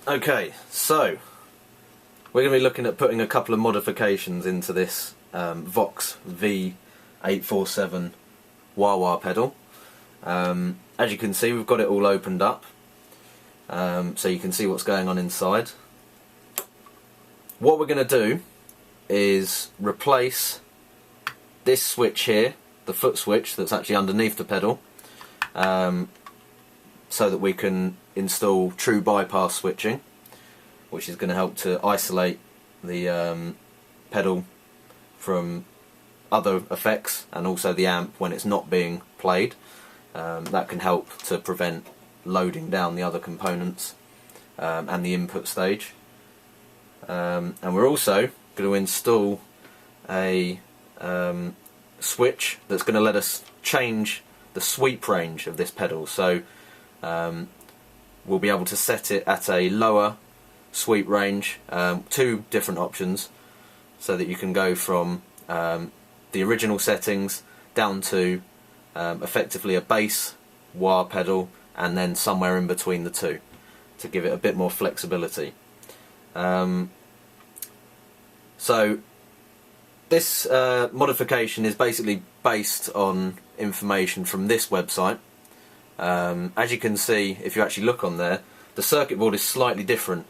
Okay, so we're going to be looking at putting a couple of modifications into this Vox V847 wah-wah pedal. As you can see, we've got it all opened up, so you can see what's going on inside. What we're going to do is replace this switch here, the foot switch that's actually underneath the pedal, so that we can install true bypass switching, which is going to help to isolate the pedal from other effects and also the amp when it's not being played. That can help to prevent loading down the other components and the input stage. And we're also going to install a switch that's going to let us change the sweep range of this pedal. So we'll be able to set it at a lower sweep range, two different options, so that you can go from the original settings down to effectively a bass wah pedal and then somewhere in between the two to give it a bit more flexibility. So this modification is basically based on information from this website. As you can see, if you actually look on there, the circuit board is slightly different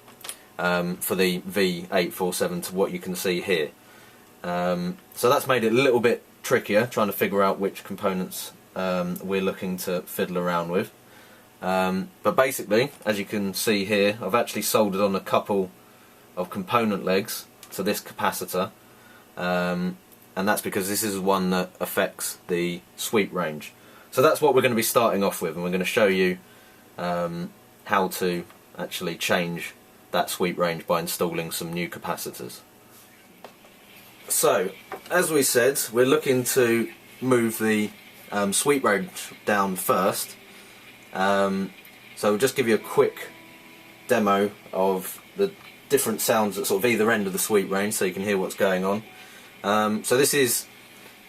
for the V847 to what you can see here. So that's made it a little bit trickier trying to figure out which components we're looking to fiddle around with. But basically, as you can see here, I've actually soldered on a couple of component legs to this capacitor, and that's because this is one that affects the sweep range. So that's what we're going to be starting off with, and we're going to show you how to actually change that sweep range by installing some new capacitors. So, as we said, we're looking to move the sweep range down first. So we'll just give you a quick demo of the different sounds at sort of either end of the sweep range so you can hear what's going on. So this is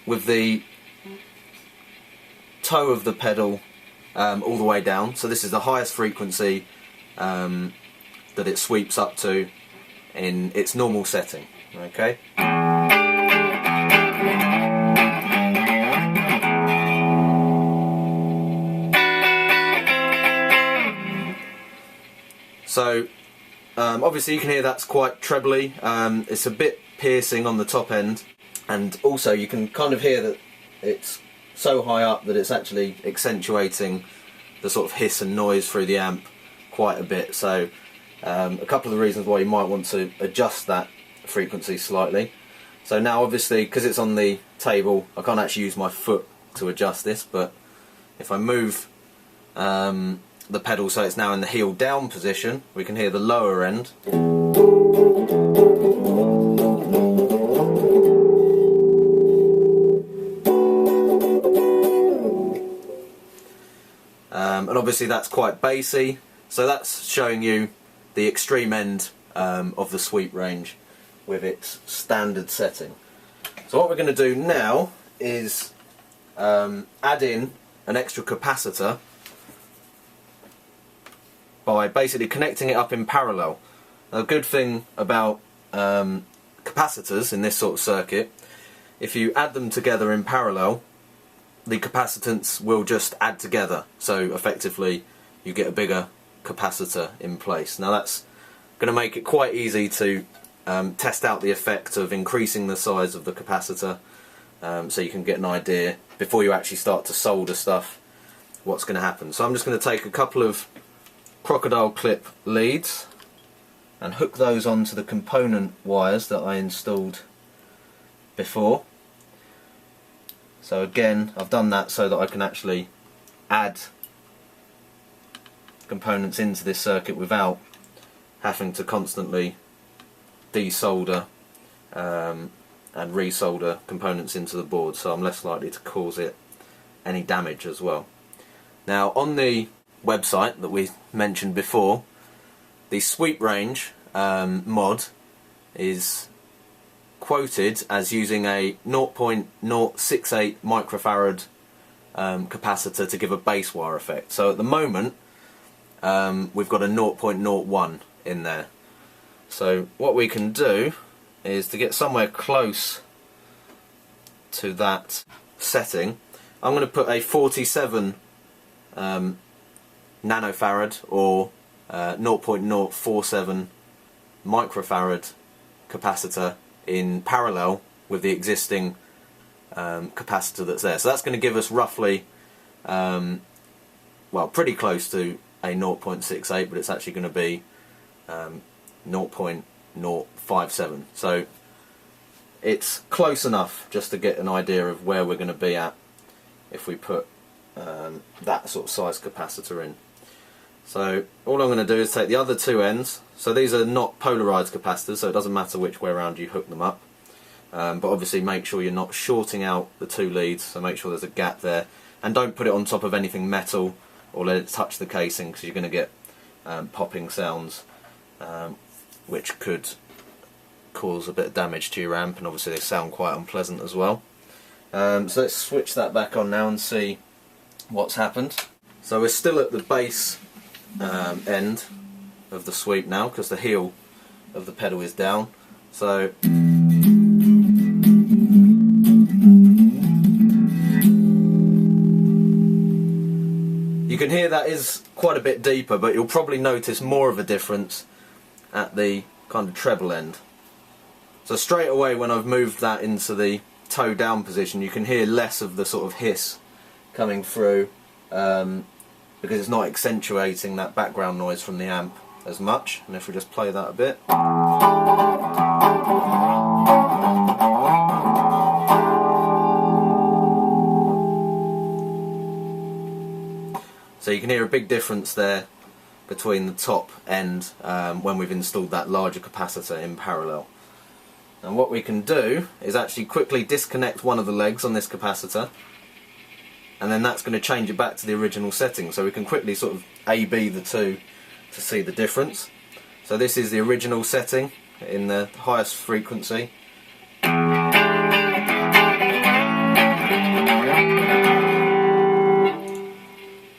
with the toe of the pedal all the way down, so this is the highest frequency that it sweeps up to in its normal setting. Okay. So obviously you can hear that's quite trebly, it's a bit piercing on the top end, and also you can kind of hear that it's so high up that it's actually accentuating the sort of hiss and noise through the amp quite a bit. So a couple of the reasons why you might want to adjust that frequency slightly. So now obviously, because it's on the table, I can't actually use my foot to adjust this, but if I move the pedal so it's now in the heel down position, we can hear the lower end. And obviously that's quite bassy, so that's showing you the extreme end of the sweep range with its standard setting. So what we're going to do now is add in an extra capacitor by basically connecting it up in parallel. Now, the good thing about capacitors in this sort of circuit, if you add them together in parallel, the capacitance will just add together, so effectively you get a bigger capacitor in place. Now that's going to make it quite easy to test out the effect of increasing the size of the capacitor, so you can get an idea before you actually start to solder stuff what's going to happen. So I'm just going to take a couple of crocodile clip leads and hook those onto the component wires that I installed before. So again, I've done that so that I can actually add components into this circuit without having to constantly desolder and resolder components into the board, so I'm less likely to cause it any damage as well. Now, on the website that we mentioned before, the sweep range mod is quoted as using a 0.068 microfarad capacitor to give a bass wire effect. So at the moment we've got a 0.01 in there. So what we can do is, to get somewhere close to that setting, I'm going to put a 47 nanofarad or 0.047 microfarad capacitor in parallel with the existing capacitor that's there. So that's going to give us roughly, well, pretty close to a 0.68, but it's actually going to be 0.057. So it's close enough just to get an idea of where we're going to be at if we put that sort of size capacitor in. So all I'm going to do is take the other two ends. So these are not polarized capacitors, so it doesn't matter which way around you hook them up. But obviously make sure you're not shorting out the two leads, so make sure there's a gap there. And don't put it on top of anything metal or let it touch the casing, because you're going to get popping sounds, which could cause a bit of damage to your amp, and obviously they sound quite unpleasant as well. So let's switch that back on now and see what's happened. So we're still at the base end of the sweep now, because the heel of the pedal is down. So you can hear that is quite a bit deeper, but you'll probably notice more of a difference at the kind of treble end. So straight away when I've moved that into the toe down position, you can hear less of the sort of hiss coming through, because it's not accentuating that background noise from the amp as much. And if we just play that a bit, so you can hear a big difference there between the top end when we've installed that larger capacitor in parallel. And what we can do is actually quickly disconnect one of the legs on this capacitor, and then that's going to change it back to the original setting. So we can quickly sort of A/B the two to see the difference. So this is the original setting in the highest frequency.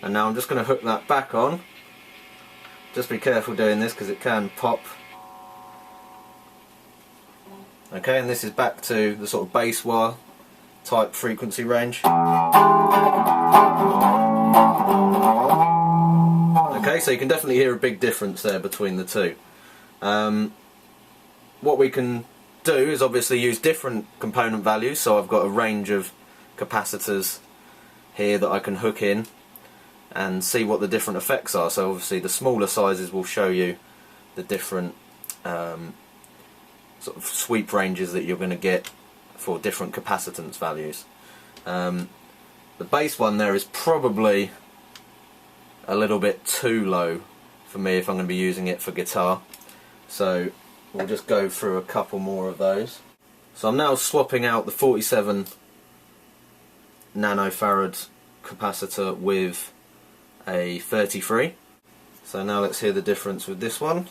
And now I'm just going to hook that back on. Just be careful doing this because it can pop. Okay, and this is back to the sort of bass wire type frequency range. Okay, so you can definitely hear a big difference there between the two. What we can do is obviously use different component values, so I've got a range of capacitors here that I can hook in and see what the different effects are. So obviously the smaller sizes will show you the different sort of sweep ranges that you're going to get for different capacitance values. The bass one there is probably a little bit too low for me if I'm going to be using it for guitar, so we'll just go through a couple more of those. So I'm now swapping out the 47 nanofarad capacitor with a 33. So now let's hear the difference with this one.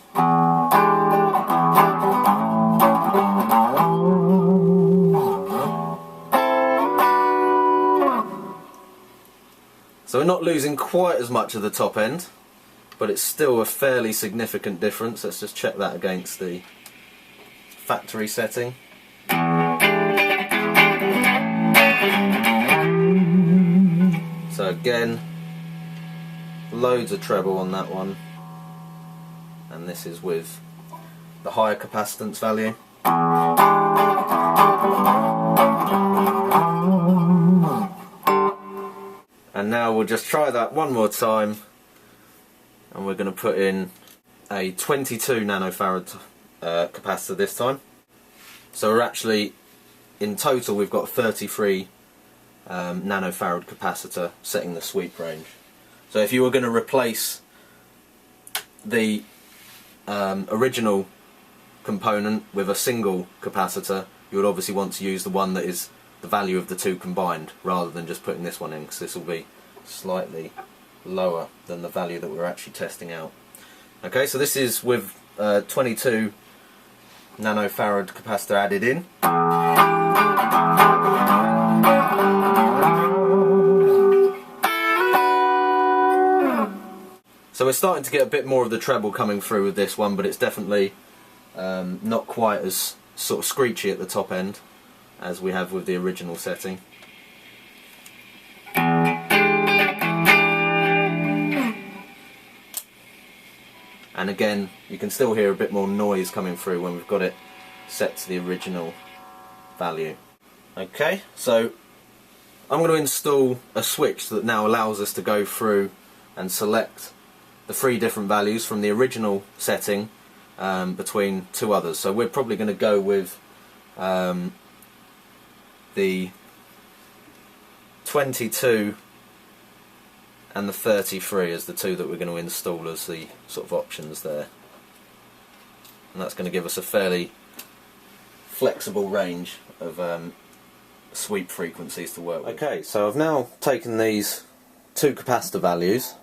So we're not losing quite as much of the top end, but it's still a fairly significant difference. Let's just check that against the factory setting. So again, loads of treble on that one, and this is with the higher capacitance value. And now we'll just try that one more time, and we're going to put in a 22 nanofarad capacitor this time. So we're actually, in total, we've got 33 nanofarad capacitor setting the sweep range. So if you were going to replace the original component with a single capacitor, you would obviously want to use the one that is the value of the two combined, rather than just putting this one in, because this will be slightly lower than the value that we're actually testing out. Okay, so this is with 22 nanofarad capacitor added in. So we're starting to get a bit more of the treble coming through with this one, but it's definitely not quite as sort of screechy at the top end as we have with the original setting. And again, you can still hear a bit more noise coming through when we've got it set to the original value. Okay, so I'm going to install a switch that now allows us to go through and select the 3 different values from the original setting between 2 others. So we're probably going to go with the 22 and the 33 as the 2 that we're going to install as the sort of options there. And that's going to give us a fairly flexible range of sweep frequencies to work with. Okay, so I've now taken these 2 capacitor values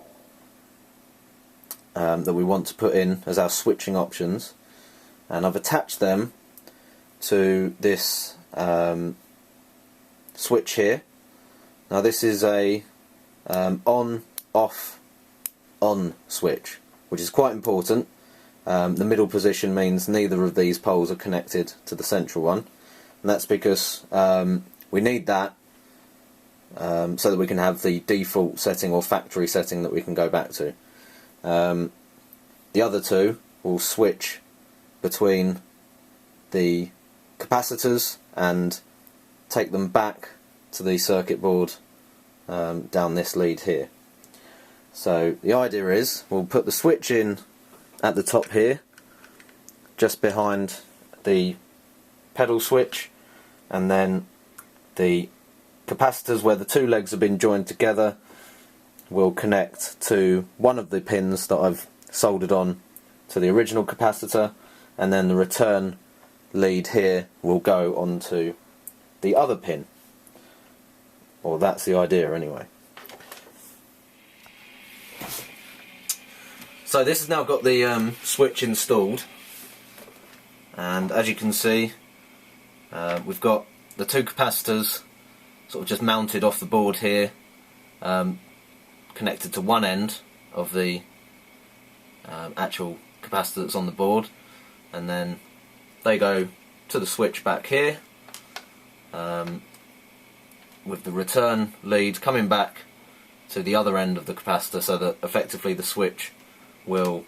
that we want to put in as our switching options, and I've attached them to this switch here. Now this is a on, off, on switch, which is quite important. The middle position means neither of these poles are connected to the central one, and that's because we need that so that we can have the default setting or factory setting that we can go back to. The other 2 will switch between the capacitors and take them back to the circuit board down this lead here. So the idea is we'll put the switch in at the top here, just behind the pedal switch, and then the capacitors where the 2 legs have been joined together will connect to one of the pins that I've soldered on to the original capacitor, and then the return lead here will go onto the other pin. Or that's the idea anyway. So this has now got the switch installed, and as you can see we've got the 2 capacitors sort of just mounted off the board here, connected to one end of the actual capacitor that's on the board, and then they go to the switch back here, with the return lead coming back to the other end of the capacitor, so that effectively the switch will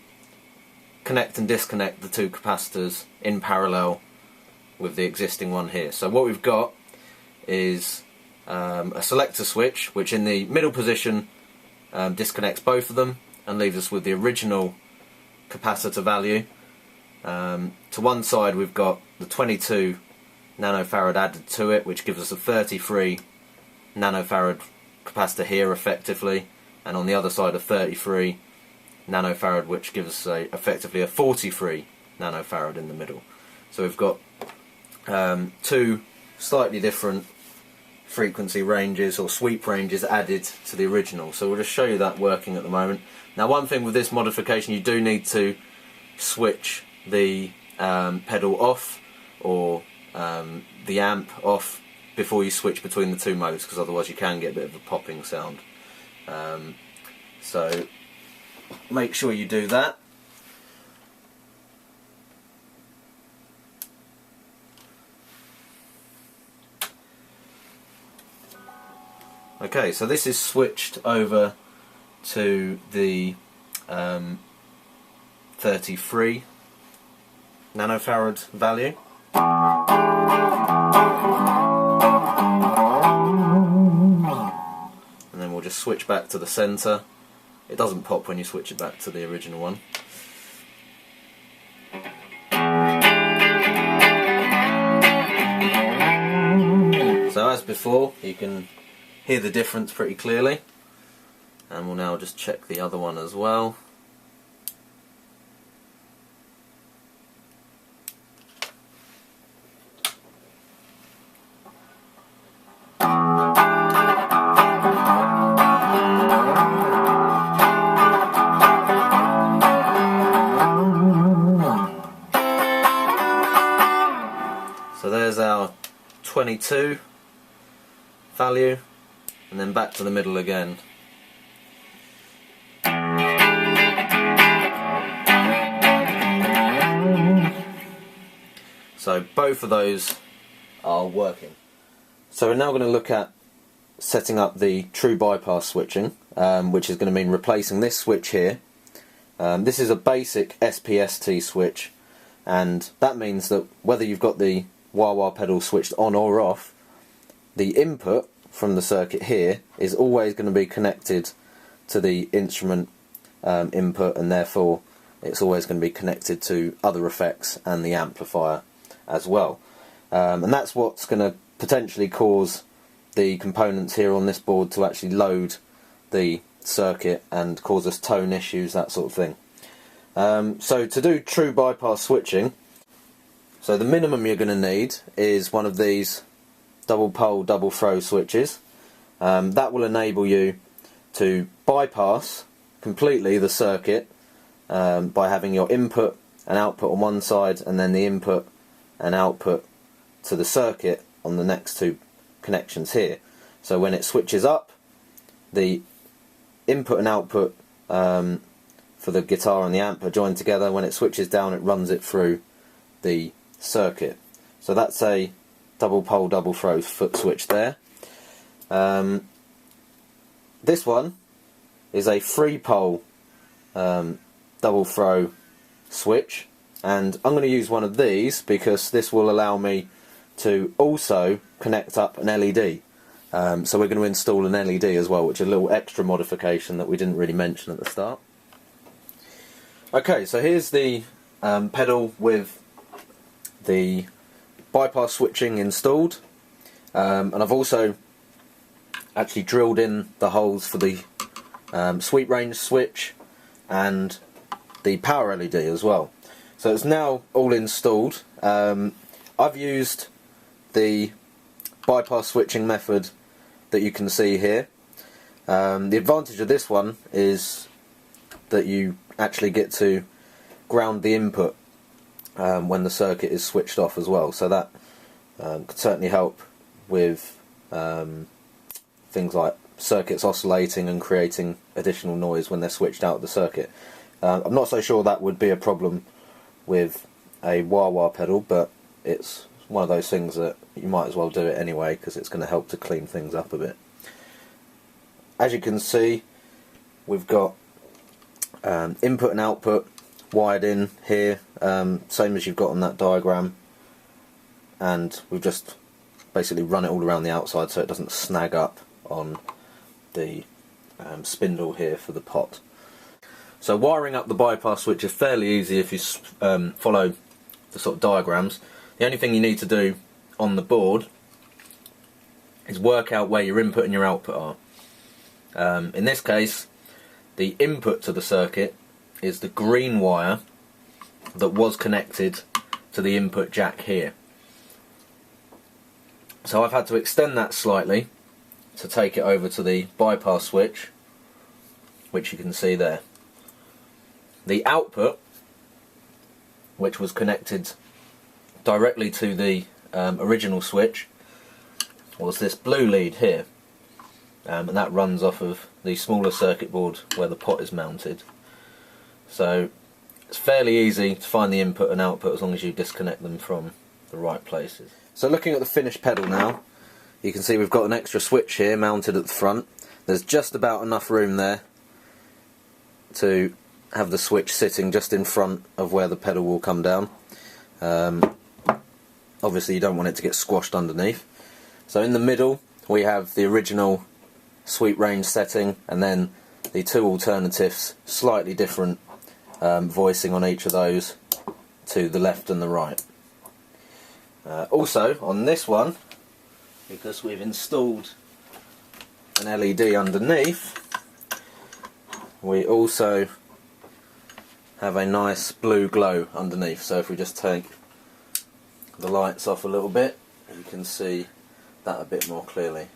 connect and disconnect the 2 capacitors in parallel with the existing one here. So what we've got is a selector switch, which in the middle position disconnects both of them and leaves us with the original capacitor value. To one side we've got the 22 nanofarad added to it, which gives us a 33 nanofarad capacitor here effectively, and on the other side a 33 nanofarad, which gives us effectively a 43 nanofarad in the middle. So we've got 2 slightly different frequency ranges or sweep ranges added to the original. So we'll just show you that working at the moment. Now, one thing with this modification, you do need to switch the pedal off, or the amp off, before you switch between the 2 modes, because otherwise you can get a bit of a popping sound. So make sure you do that. Okay, so this is switched over to the 33 nanofarad value. And then we'll just switch back to the centre. It doesn't pop when you switch it back to the original one. So as before, you can hear the difference pretty clearly, and we'll now just check the other one as well. So there's our 22 value, and then back to the middle again. So both of those are working. So we're now going to look at setting up the true bypass switching, which is going to mean replacing this switch here. This is a basic SPST switch, and that means that whether you've got the wah-wah pedal switched on or off, the input from the circuit here is always going to be connected to the instrument input, and therefore it's always going to be connected to other effects and the amplifier as well. And that's what's going to potentially cause the components here on this board to actually load the circuit and cause us tone issues, that sort of thing. So to do true bypass switching, so the minimum you're going to need is one of these double pole, double throw switches. That will enable you to bypass completely the circuit by having your input and output on one side, and then the input and output to the circuit on the next two connections here. So when it switches up, the input and output for the guitar and the amp are joined together. When it switches down, it runs it through the circuit. So that's a double pole, double throw foot switch there. This one is a 3-pole double throw switch, and I'm going to use one of these because this will allow me to also connect up an LED. So we're going to install an LED as well, which is a little extra modification that we didn't really mention at the start. Okay, so here's the pedal with the bypass switching installed, and I've also actually drilled in the holes for the sweep range switch and the power LED as well. So it's now all installed. I've used the bypass switching method that you can see here. The advantage of this one is that you actually get to ground the input when the circuit is switched off as well, so that could certainly help with things like circuits oscillating and creating additional noise when they're switched out of the circuit. I'm not so sure that would be a problem with a wah-wah pedal, but it's one of those things that you might as well do it anyway because it's going to help to clean things up a bit. As you can see, we've got input and output wired in here, same as you've got on that diagram, and we've just basically run it all around the outside so it doesn't snag up on the spindle here for the pot. So wiring up the bypass switch is fairly easy if you follow the sort of diagrams. The only thing you need to do on the board is work out where your input and your output are. In this case, the input to the circuit is the green wire that was connected to the input jack here. So I've had to extend that slightly to take it over to the bypass switch, which you can see there. The output, which was connected directly to the original switch, was this blue lead here, and that runs off of the smaller circuit board where the pot is mounted. So it's fairly easy to find the input and output as long as you disconnect them from the right places. So looking at the finished pedal now, you can see we've got an extra switch here mounted at the front. There's just about enough room there to have the switch sitting just in front of where the pedal will come down. Obviously you don't want it to get squashed underneath. So in the middle we have the original sweep range setting, and then the two alternatives, slightly different voicing on each of those to the left and the right. Also on this one, because we've installed an LED underneath, we also have a nice blue glow underneath. So if we just take the lights off a little bit, you can see that a bit more clearly.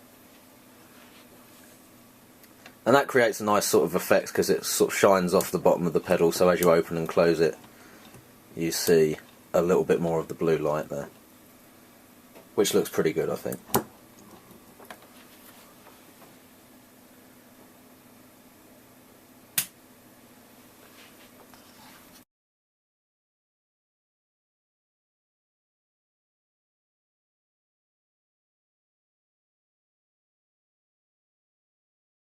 And that creates a nice sort of effect because it sort of shines off the bottom of the pedal, so as you open and close it you see a little bit more of the blue light there, which looks pretty good, I think.